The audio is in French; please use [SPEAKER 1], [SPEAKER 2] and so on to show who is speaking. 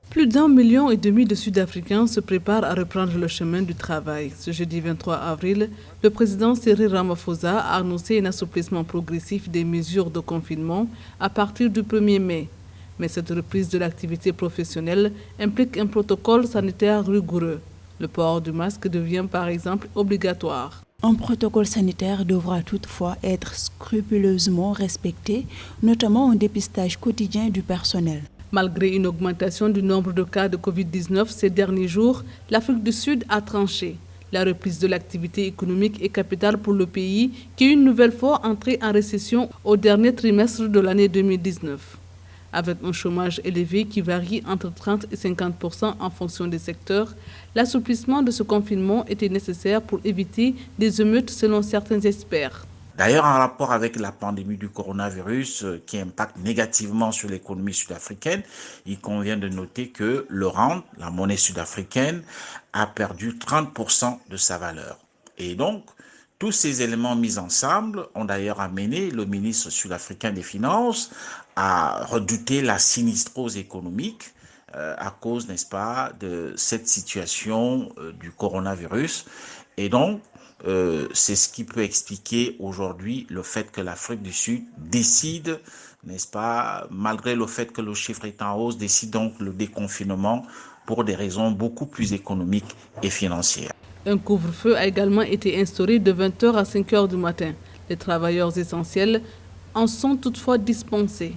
[SPEAKER 1] Plus d'1,5 million de Sud-Africains se préparent à reprendre le chemin du travail. Ce jeudi 23 avril, le président Cyril Ramaphosa a annoncé un assouplissement progressif des mesures de confinement à partir du 1er mai. Mais cette reprise de l'activité professionnelle implique un protocole sanitaire rigoureux. Le port du masque devient par exemple obligatoire.
[SPEAKER 2] Un protocole sanitaire devra toutefois être scrupuleusement respecté, notamment un dépistage quotidien du personnel.
[SPEAKER 1] Malgré une augmentation du nombre de cas de Covid-19 ces derniers jours, l'Afrique du Sud a tranché. La reprise de l'activité économique est capitale pour le pays qui est une nouvelle fois entré en récession au dernier trimestre de l'année 2019. Avec un chômage élevé qui varie entre 30 et 50% en fonction des secteurs, l'assouplissement de ce confinement était nécessaire pour éviter des émeutes selon certains experts.
[SPEAKER 3] D'ailleurs, en rapport avec la pandémie du coronavirus qui impacte négativement sur l'économie sud-africaine, il convient de noter que le rand, la monnaie sud-africaine, a perdu 30% de sa valeur. Et donc, tous ces éléments mis ensemble ont d'ailleurs amené le ministre sud-africain des Finances à redouter la sinistrose économique à cause, n'est-ce pas, de cette situation du coronavirus. Et donc, c'est ce qui peut expliquer aujourd'hui le fait que l'Afrique du Sud décide, n'est-ce pas, malgré le fait que le chiffre est en hausse, décide donc le déconfinement pour des raisons beaucoup plus économiques et financières.
[SPEAKER 1] Un couvre-feu a également été instauré de 20h à 5h du matin. Les travailleurs essentiels en sont toutefois dispensés.